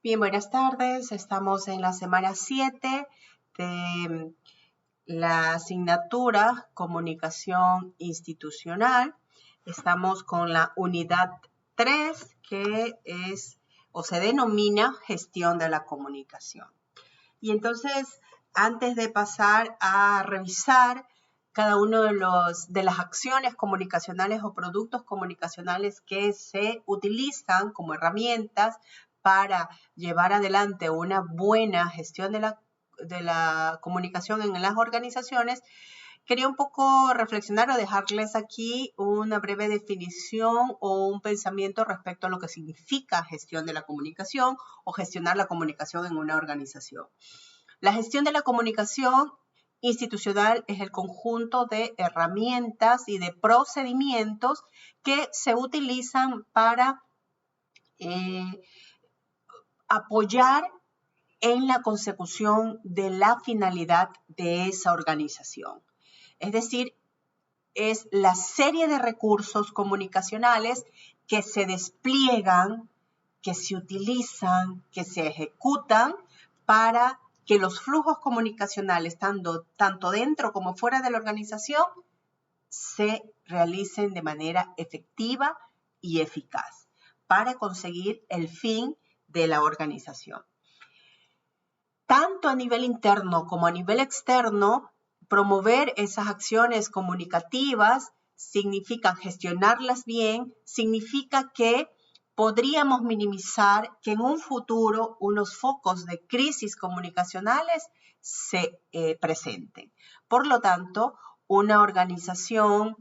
Bien, buenas tardes. Estamos en la semana 7 de la asignatura Comunicación Institucional. Estamos con la unidad 3, que es o se denomina Gestión de la Comunicación. Y entonces, antes de pasar a revisar cada uno de las acciones comunicacionales o productos comunicacionales que se utilizan como herramientas para llevar adelante una buena gestión de la comunicación en las organizaciones, quería un poco reflexionar o dejarles aquí una breve definición o un pensamiento respecto a lo que significa gestión de la comunicación o gestionar la comunicación en una organización. La gestión de la comunicación institucional es el conjunto de herramientas y de procedimientos que se utilizan para apoyar en la consecución de la finalidad de esa organización. Es decir, es la serie de recursos comunicacionales que se despliegan, que se utilizan, que se ejecutan para que los flujos comunicacionales, tanto dentro como fuera de la organización, se realicen de manera efectiva y eficaz para conseguir el fin de la organización. Tanto a nivel interno como a nivel externo, promover esas acciones comunicativas significa gestionarlas bien, significa que podríamos minimizar que en un futuro unos focos de crisis comunicacionales se presenten. Por lo tanto, una organización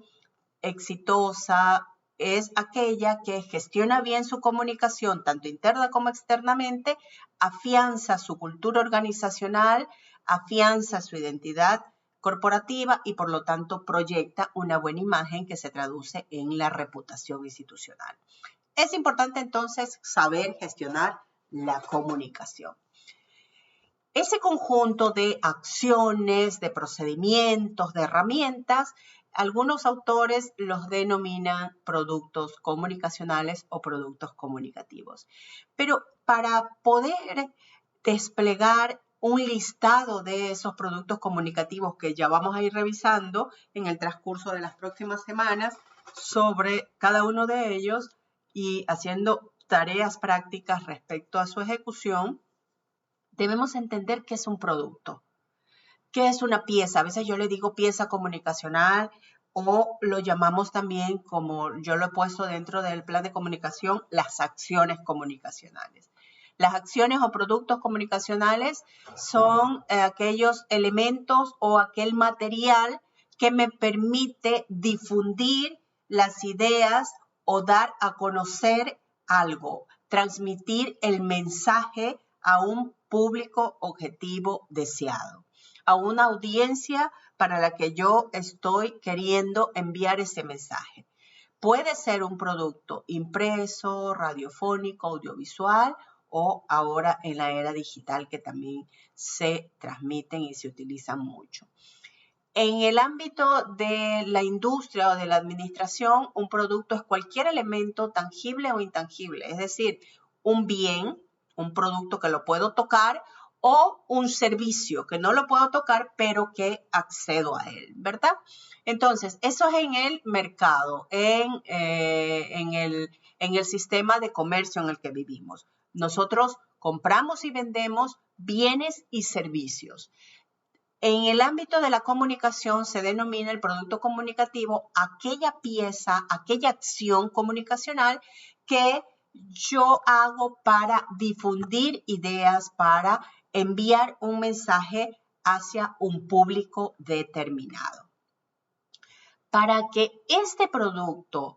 exitosa es aquella que gestiona bien su comunicación, tanto interna como externamente, afianza su cultura organizacional, afianza su identidad corporativa y por lo tanto proyecta una buena imagen que se traduce en la reputación institucional. Es importante entonces saber gestionar la comunicación. Ese conjunto de acciones, de procedimientos, de herramientas, algunos autores los denominan productos comunicacionales o productos comunicativos. Pero para poder desplegar un listado de esos productos comunicativos que ya vamos a ir revisando en el transcurso de las próximas semanas sobre cada uno de ellos y haciendo tareas prácticas respecto a su ejecución, debemos entender qué es un producto, qué es una pieza. A veces yo le digo pieza comunicacional o lo llamamos también, como yo lo he puesto dentro del plan de comunicación, las acciones comunicacionales. Las acciones o productos comunicacionales son aquellos elementos o aquel material que me permite difundir las ideas o dar a conocer algo, transmitir el mensaje a un público objetivo deseado, a una audiencia para la que yo estoy queriendo enviar ese mensaje. Puede ser un producto impreso, radiofónico, audiovisual o ahora en la era digital que también se transmiten y se utilizan mucho. En el ámbito de la industria o de la administración, un producto es cualquier elemento tangible o intangible, es decir, un bien, un producto que lo puedo tocar o un servicio que no lo puedo tocar, pero que accedo a él, ¿verdad? Entonces, eso es en el mercado, en el sistema de comercio en el que vivimos. Nosotros compramos y vendemos bienes y servicios. En el ámbito de la comunicación se denomina el producto comunicativo aquella pieza, aquella acción comunicacional que yo hago para difundir ideas, para enviar un mensaje hacia un público determinado. Para que este producto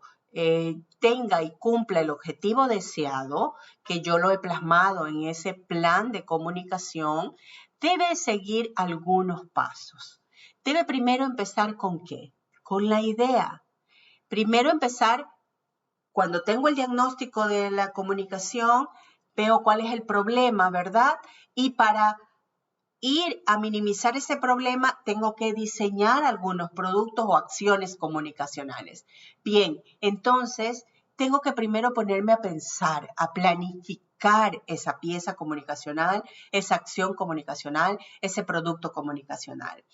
tenga y cumpla el objetivo deseado, que yo lo he plasmado en ese plan de comunicación, debe seguir algunos pasos. Debe primero empezar ¿con qué? Con la idea. Primero empezar, cuando tengo el diagnóstico de la comunicación, veo cuál es el problema, ¿verdad? Y para ir a minimizar ese problema, tengo que diseñar algunos productos o acciones comunicacionales. Bien, entonces, tengo que primero ponerme a pensar, a planificar esa pieza comunicacional, esa acción comunicacional, ese producto comunicacional.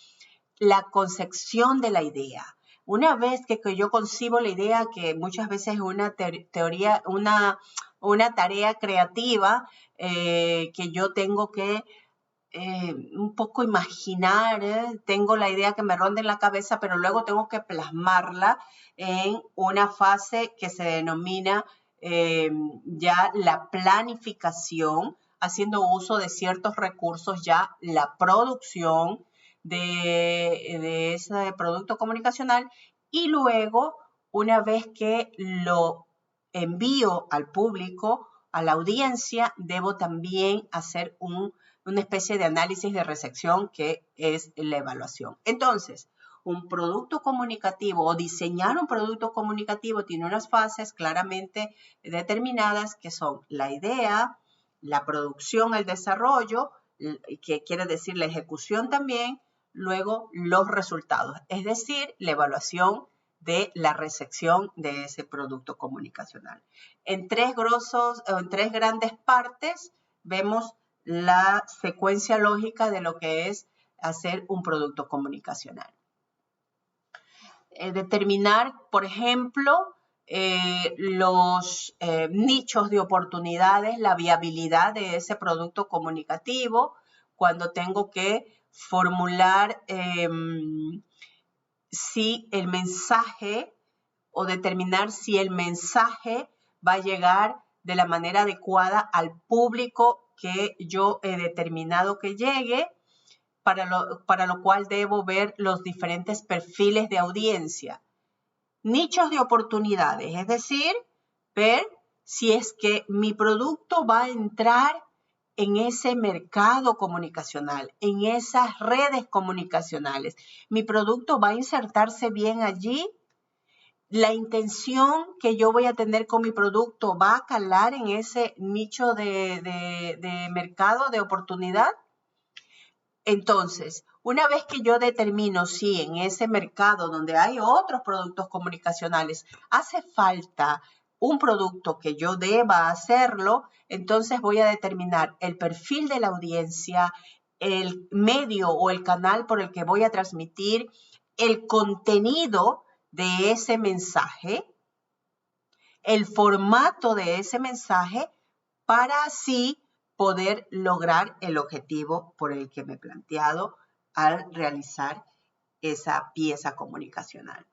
La concepción de la idea. Una vez que yo concibo la idea, que muchas veces es una teoría, una tarea creativa que yo tengo que un poco imaginar, tengo la idea que me ronda en la cabeza, pero luego tengo que plasmarla en una fase que se denomina ya la planificación, haciendo uso de ciertos recursos, ya la producción de ese producto comunicacional, y luego, una vez que lo envío al público, a la audiencia, debo también hacer una especie de análisis de recepción, que es la evaluación. Entonces, un producto comunicativo o diseñar un producto comunicativo tiene unas fases claramente determinadas, que son la idea, la producción, el desarrollo, que quiere decir la ejecución también, luego los resultados, es decir, la evaluación de la recepción de ese producto comunicacional. En tres grandes partes vemos la secuencia lógica de lo que es hacer un producto comunicacional. Determinar, por ejemplo, los nichos de oportunidades, la viabilidad de ese producto comunicativo, cuando tengo que formular si el mensaje, o determinar si el mensaje va a llegar de la manera adecuada al público que yo he determinado que llegue, para lo cual debo ver los diferentes perfiles de audiencia. Nichos de oportunidades, es decir, ver si es que mi producto va a entrar en ese mercado comunicacional, en esas redes comunicacionales. Mi producto va a insertarse bien allí. La intención que yo voy a tener con mi producto va a calar en ese nicho de mercado, de oportunidad. Entonces, una vez que yo determino si en ese mercado donde hay otros productos comunicacionales hace falta un producto que yo deba hacerlo, entonces voy a determinar el perfil de la audiencia, el medio o el canal por el que voy a transmitir, el contenido de ese mensaje, el formato de ese mensaje, para así poder lograr el objetivo por el que me he planteado al realizar esa pieza comunicacional.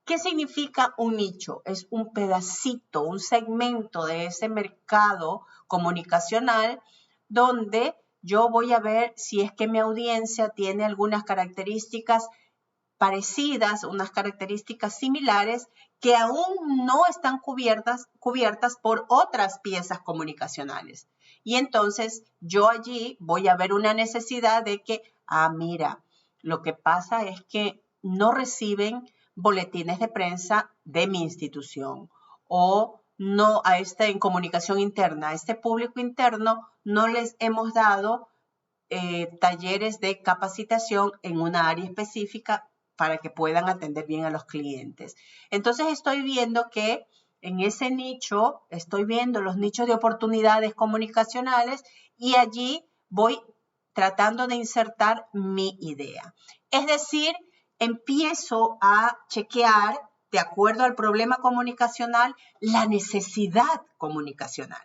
¿Qué significa un nicho? Es un pedacito, un segmento de ese mercado comunicacional donde yo voy a ver si es que mi audiencia tiene algunas características parecidas, unas características similares que aún no están cubiertas por otras piezas comunicacionales. Y entonces yo allí voy a ver una necesidad de que, mira, lo que pasa es que no reciben boletines de prensa de mi institución, o no en comunicación interna, a este público interno no les hemos dado talleres de capacitación en una área específica para que puedan atender bien a los clientes. Entonces estoy viendo que en ese nicho, estoy viendo los nichos de oportunidades comunicacionales, y allí voy tratando de insertar mi idea. Es decir, empiezo a chequear, de acuerdo al problema comunicacional, la necesidad comunicacional.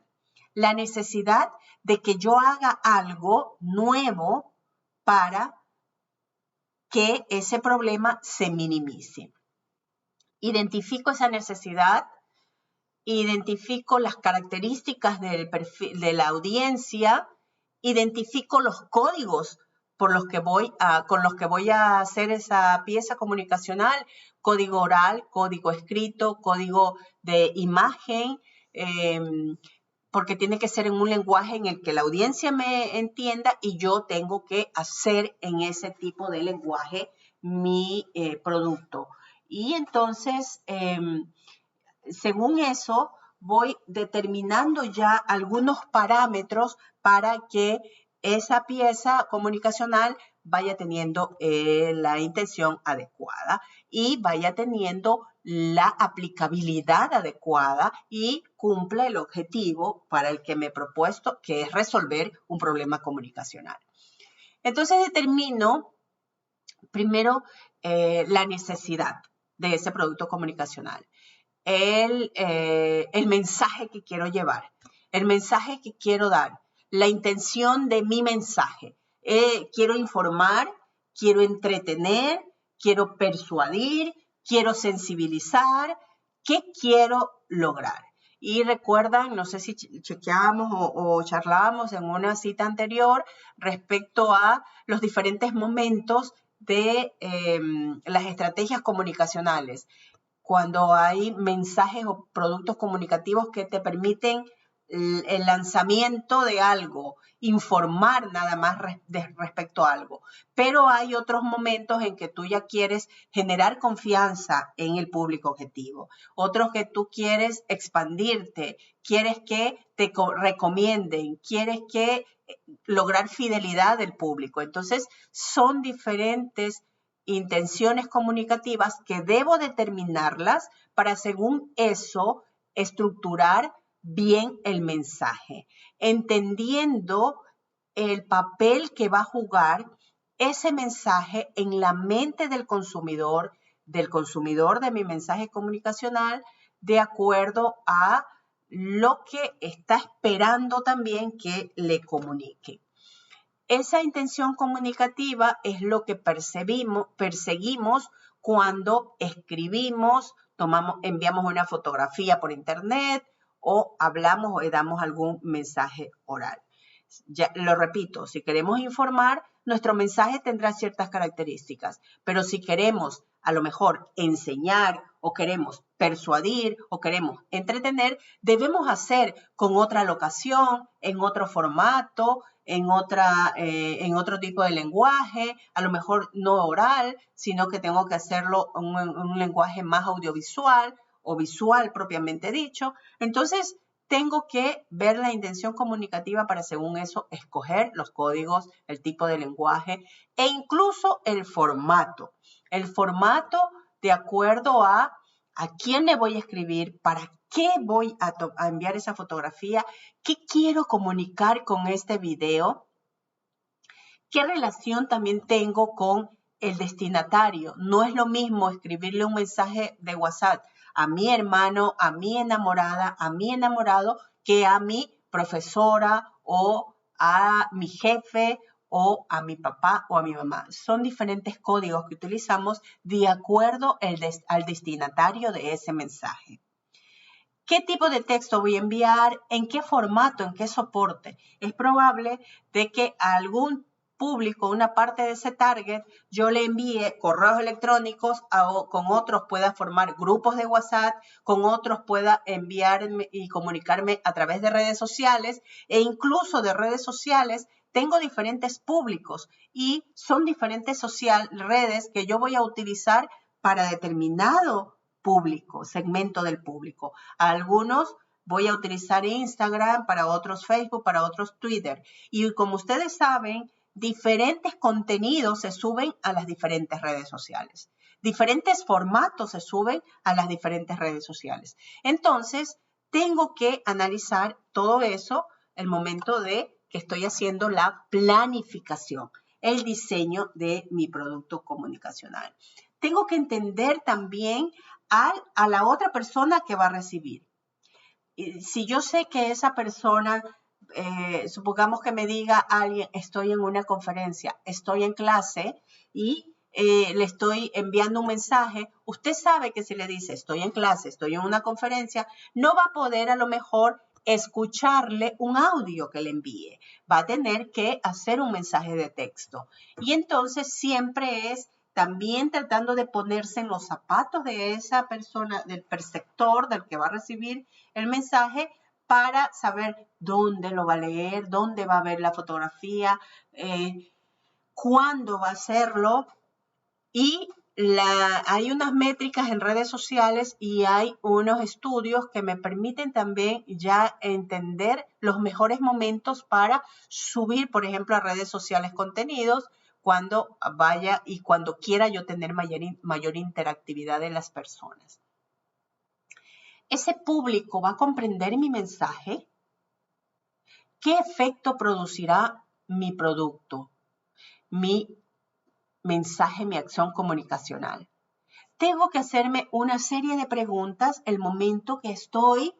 La necesidad de que yo haga algo nuevo para que ese problema se minimice. Identifico esa necesidad, identifico las características del perfil de la audiencia, identifico los códigos con los que voy a hacer esa pieza comunicacional: código oral, código escrito, código de imagen, porque tiene que ser en un lenguaje en el que la audiencia me entienda, y yo tengo que hacer en ese tipo de lenguaje mi producto. Y entonces, según eso, voy determinando ya algunos parámetros para que esa pieza comunicacional vaya teniendo la intención adecuada y vaya teniendo la aplicabilidad adecuada y cumple el objetivo para el que me he propuesto, que es resolver un problema comunicacional. Entonces determino primero la necesidad de ese producto comunicacional, el mensaje que quiero llevar, el mensaje que quiero dar, la intención de mi mensaje. Quiero informar, quiero entretener, quiero persuadir, quiero sensibilizar. ¿Qué quiero lograr? Y recuerdan, no sé si chequeábamos o charlábamos en una cita anterior respecto a los diferentes momentos de las estrategias comunicacionales. Cuando hay mensajes o productos comunicativos que te permiten el lanzamiento de algo, informar nada más respecto a algo. Pero hay otros momentos en que tú ya quieres generar confianza en el público objetivo. Otros que tú quieres expandirte, quieres que te recomienden, quieres que lograr fidelidad del público. Entonces, son diferentes intenciones comunicativas que debo determinarlas para, según eso, estructurar bien el mensaje, entendiendo el papel que va a jugar ese mensaje en la mente del consumidor de mi mensaje comunicacional, de acuerdo a lo que está esperando también que le comunique. Esa intención comunicativa es lo que perseguimos cuando escribimos, enviamos una fotografía por internet o hablamos o damos algún mensaje oral. Ya, lo repito, si queremos informar, nuestro mensaje tendrá ciertas características, pero si queremos a lo mejor enseñar o queremos persuadir o queremos entretener, debemos hacer con otra locación, en otro formato, en otro tipo de lenguaje, a lo mejor no oral, sino que tengo que hacerlo en un lenguaje más audiovisual o visual propiamente dicho. Entonces, tengo que ver la intención comunicativa para, según eso, escoger los códigos, el tipo de lenguaje e incluso el formato. El formato de acuerdo a quién le voy a escribir, para qué voy a enviar esa fotografía, qué quiero comunicar con este video, qué relación también tengo con el destinatario. No es lo mismo escribirle un mensaje de WhatsApp a mi hermano, a mi enamorada, a mi enamorado, que a mi profesora o a mi jefe o a mi papá o a mi mamá. Son diferentes códigos que utilizamos de acuerdo al destinatario de ese mensaje. ¿Qué tipo de texto voy a enviar? ¿En qué formato? ¿En qué soporte? Es probable de que a algún público, una parte de ese target, yo le envíe correos electrónicos, con otros pueda formar grupos de WhatsApp, con otros pueda enviarme y comunicarme a través de redes sociales, e incluso de redes sociales tengo diferentes públicos y son diferentes redes que yo voy a utilizar para determinado público, segmento del público. A algunos voy a utilizar Instagram, para otros Facebook, para otros Twitter. Y como ustedes saben, diferentes contenidos se suben a las diferentes redes sociales. Diferentes formatos se suben a las diferentes redes sociales. Entonces, tengo que analizar todo eso el momento de que estoy haciendo la planificación, el diseño de mi producto comunicacional. Tengo que entender también a la otra persona que va a recibir. Si yo sé que esa persona, supongamos que me diga alguien, estoy en una conferencia, estoy en clase y le estoy enviando un mensaje, usted sabe que si le dice estoy en clase, estoy en una conferencia, no va a poder a lo mejor escucharle un audio que le envíe. Va a tener que hacer un mensaje de texto. Y entonces siempre es también tratando de ponerse en los zapatos de esa persona, del perceptor, del que va a recibir el mensaje, para saber dónde lo va a leer, dónde va a ver la fotografía, cuándo va a hacerlo. Y hay unas métricas en redes sociales y hay unos estudios que me permiten también ya entender los mejores momentos para subir, por ejemplo, a redes sociales contenidos, cuando vaya y cuando quiera yo tener mayor interactividad de las personas. ¿Ese público va a comprender mi mensaje? ¿Qué efecto producirá mi producto, mi mensaje, mi acción comunicacional? Tengo que hacerme una serie de preguntas el momento que estoy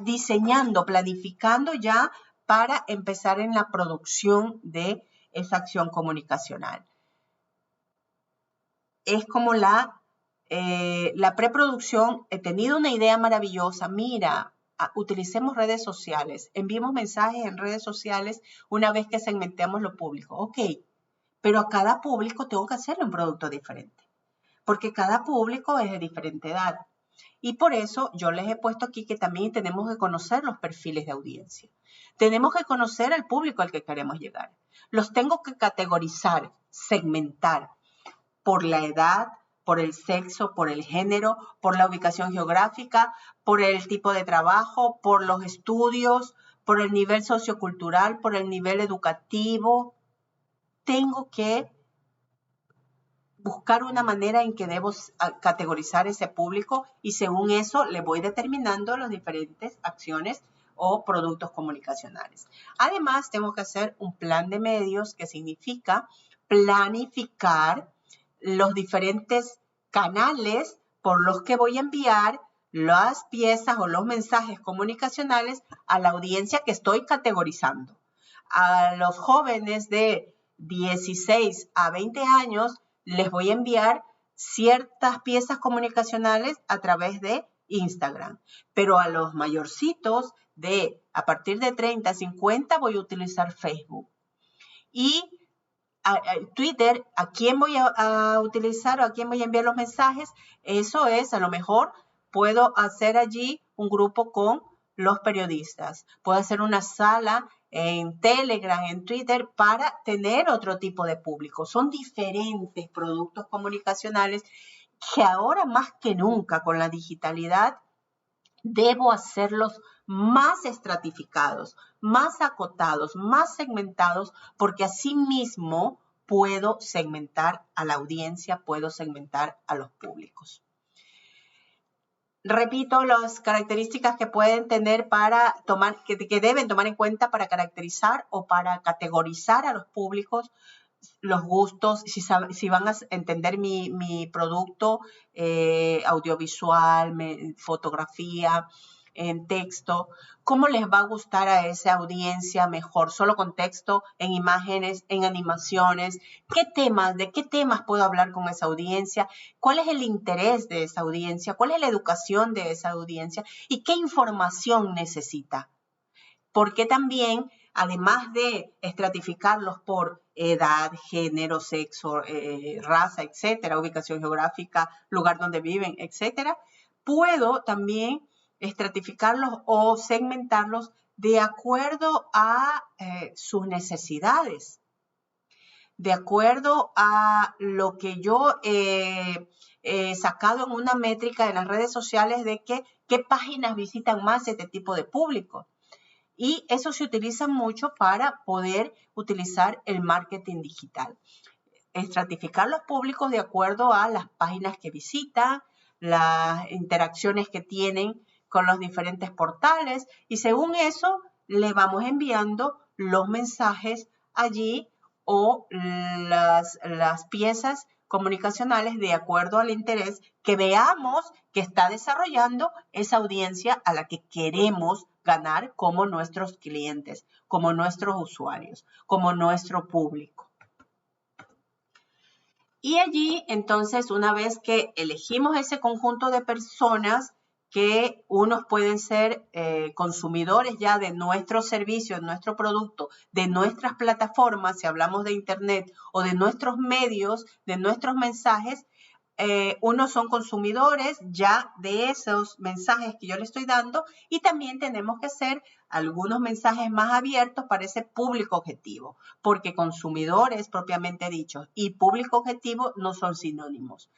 diseñando, planificando ya para empezar en la producción de esa acción comunicacional. Es como la preproducción. He tenido una idea maravillosa. Mira, utilicemos redes sociales, enviemos mensajes en redes sociales una vez que segmentemos lo público. Ok, pero a cada público tengo que hacerle un producto diferente, porque cada público es de diferente edad. Y por eso yo les he puesto aquí que también tenemos que conocer los perfiles de audiencia. Tenemos que conocer al público al que queremos llegar. Los tengo que categorizar, segmentar por la edad, por el sexo, por el género, por la ubicación geográfica, por el tipo de trabajo, por los estudios, por el nivel sociocultural, por el nivel educativo. Tengo que buscar una manera en que debo categorizar ese público y según eso le voy determinando las diferentes acciones o productos comunicacionales. Además, tengo que hacer un plan de medios, que significa planificar los diferentes canales por los que voy a enviar las piezas o los mensajes comunicacionales a la audiencia que estoy categorizando. A los jóvenes de 16 a 20 años les voy a enviar ciertas piezas comunicacionales a través de Instagram. Pero a los mayorcitos a partir de 30 a 50 voy a utilizar Facebook. Y Twitter, ¿a quién voy a utilizar o a quién voy a enviar los mensajes? Eso es, a lo mejor puedo hacer allí un grupo con los periodistas. Puedo hacer una sala en Telegram, en Twitter, para tener otro tipo de público. Son diferentes productos comunicacionales que ahora más que nunca con la digitalidad debo hacerlos más estratificados, más acotados, más segmentados, porque así mismo puedo segmentar a la audiencia, puedo segmentar a los públicos. Repito las características que pueden tener para tomar, que deben tomar en cuenta para caracterizar o para categorizar a los públicos, los gustos, si van a entender mi producto audiovisual, fotografía, en texto, cómo les va a gustar a esa audiencia mejor, solo con texto, en imágenes, en animaciones, de qué temas puedo hablar con esa audiencia, cuál es el interés de esa audiencia, cuál es la educación de esa audiencia y qué información necesita. Porque también, además de estratificarlos por edad, género, sexo, raza, etcétera, ubicación geográfica, lugar donde viven, etcétera, puedo también estratificarlos o segmentarlos de acuerdo a sus necesidades, de acuerdo a lo que yo he sacado en una métrica en las redes sociales de qué páginas visitan más este tipo de público. Y eso se utiliza mucho para poder utilizar el marketing digital. Estratificar los públicos de acuerdo a las páginas que visitan, las interacciones que tienen con los diferentes portales y según eso le vamos enviando los mensajes allí o las piezas comunicacionales de acuerdo al interés que veamos que está desarrollando esa audiencia a la que queremos ganar como nuestros clientes, como nuestros usuarios, como nuestro público. Y allí, entonces, una vez que elegimos ese conjunto de personas, que unos pueden ser consumidores ya de nuestro servicio, de nuestro producto, de nuestras plataformas, si hablamos de Internet, o de nuestros medios, de nuestros mensajes, unos son consumidores ya de esos mensajes que yo le estoy dando y también tenemos que hacer algunos mensajes más abiertos para ese público objetivo, porque consumidores propiamente dichos y público objetivo no son sinónimos.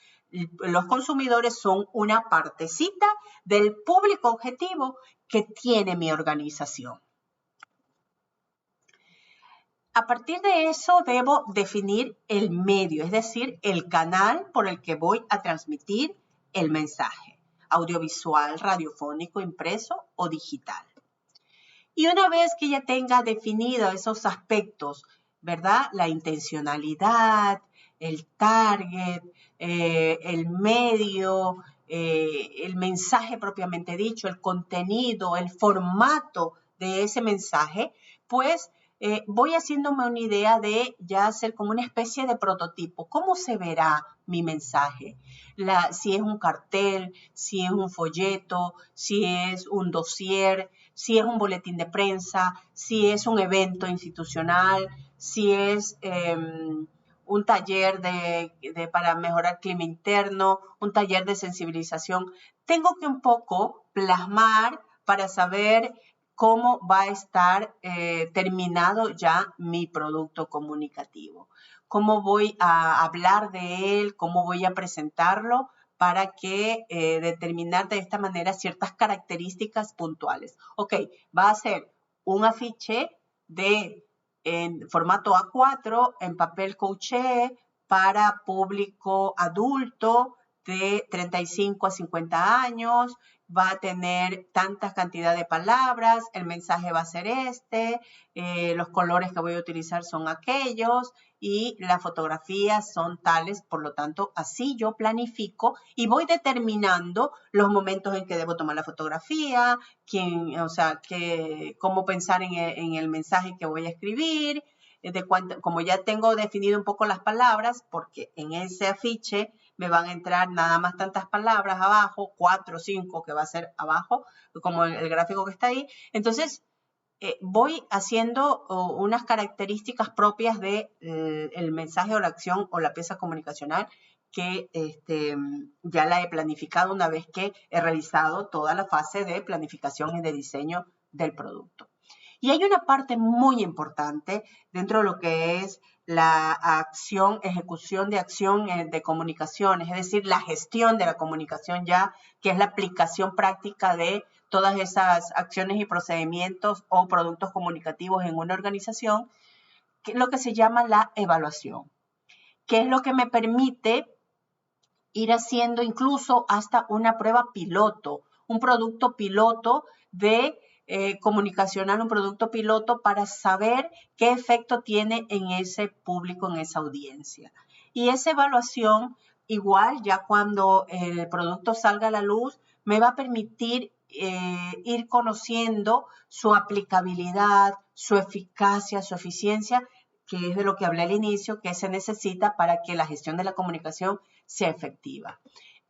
Los consumidores son una partecita del público objetivo que tiene mi organización. A partir de eso debo definir el medio, es decir, el canal por el que voy a transmitir el mensaje. audiovisual, radiofónico, impreso o digital. Y una vez que ya tenga definido esos aspectos, ¿verdad? La intencionalidad, el target, el medio, el mensaje propiamente dicho, el contenido, el formato de ese mensaje, pues voy haciéndome una idea de ya hacer como una especie de prototipo. ¿Cómo se verá mi mensaje? Si es un cartel, si es un folleto, si es un dossier, si es un boletín de prensa, si es un evento institucional, si es un taller para mejorar clima interno, un taller de sensibilización. Tengo que un poco plasmar para saber cómo va a estar terminado ya mi producto comunicativo. Cómo voy a hablar de él, cómo voy a presentarlo para que determinar de esta manera ciertas características puntuales. Ok, va a ser un afiche en formato A4, en papel couché, para público adulto de 35 a 50 años, va a tener tantas cantidad de palabras, el mensaje va a ser los colores que voy a utilizar son aquellos y las fotografías son tales, por lo tanto, así yo planifico y voy determinando los momentos en que debo tomar la fotografía, cómo pensar en el mensaje que voy a escribir, como ya tengo definido un poco las palabras, porque en ese afiche me van a entrar nada más tantas palabras abajo, 4 o 5 que va a ser abajo, como el gráfico que está ahí. Entonces, voy haciendo unas características propias de el mensaje o la acción o la pieza comunicacional que ya la he planificado una vez que he realizado toda la fase de planificación y de diseño del producto. Y hay una parte muy importante dentro de lo que es la ejecución de acción de comunicaciones, es decir, la gestión de la comunicación ya, que es la aplicación práctica de todas esas acciones y procedimientos o productos comunicativos en una organización, que es lo que se llama la evaluación, que es lo que me permite ir haciendo incluso hasta una prueba piloto, un producto piloto de comunicacional, un producto piloto para saber qué efecto tiene en ese público, en esa audiencia. Y esa evaluación, igual ya cuando el producto salga a la luz, me va a permitir ir conociendo su aplicabilidad, su eficacia, su eficiencia, que es de lo que hablé al inicio, que se necesita para que la gestión de la comunicación sea efectiva.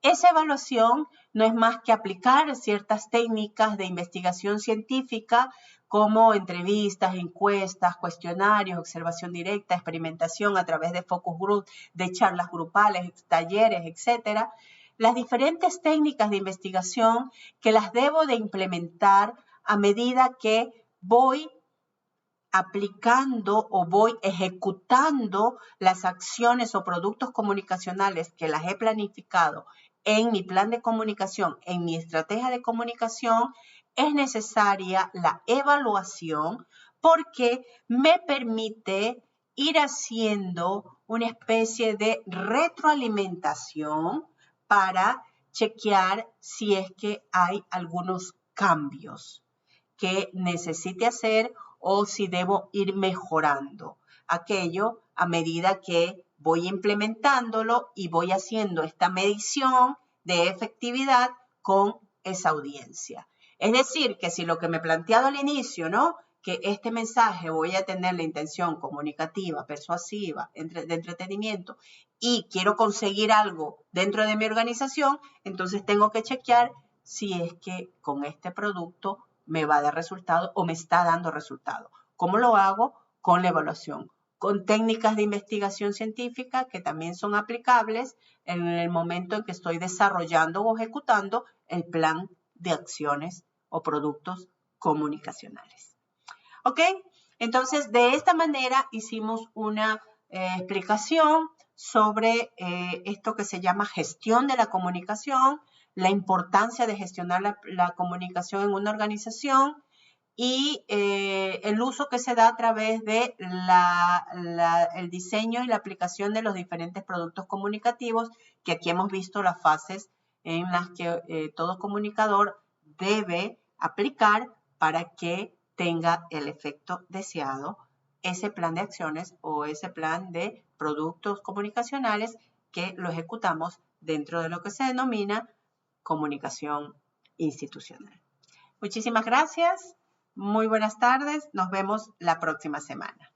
Esa evaluación no es más que aplicar ciertas técnicas de investigación científica como entrevistas, encuestas, cuestionarios, observación directa, experimentación a través de focus group, de charlas grupales, talleres, etc. Las diferentes técnicas de investigación que las debo de implementar a medida que voy aplicando o voy ejecutando las acciones o productos comunicacionales que las he planificado en mi plan de comunicación, en mi estrategia de comunicación, es necesaria la evaluación porque me permite ir haciendo una especie de retroalimentación para chequear si es que hay algunos cambios que necesite hacer o si debo ir mejorando aquello a medida que voy implementándolo y voy haciendo esta medición de efectividad con esa audiencia. Es decir, que si lo que me he planteado al inicio, ¿no? Que este mensaje voy a tener la intención comunicativa, persuasiva, de entretenimiento y quiero conseguir algo dentro de mi organización, entonces tengo que chequear si es que con este producto me va a dar resultado o me está dando resultado. ¿Cómo lo hago? Con la evaluación, con técnicas de investigación científica que también son aplicables en el momento en que estoy desarrollando o ejecutando el plan de acciones o productos comunicacionales. ¿Ok? Entonces, de esta manera hicimos una explicación sobre esto que se llama gestión de la comunicación, la importancia de gestionar la comunicación en una organización y el uso que se da a través de el diseño y la aplicación de los diferentes productos comunicativos, que aquí hemos visto las fases en las que todo comunicador debe aplicar para que tenga el efecto deseado ese plan de acciones o ese plan de productos comunicacionales que lo ejecutamos dentro de lo que se denomina comunicación institucional. Muchísimas gracias, muy buenas tardes, nos vemos la próxima semana.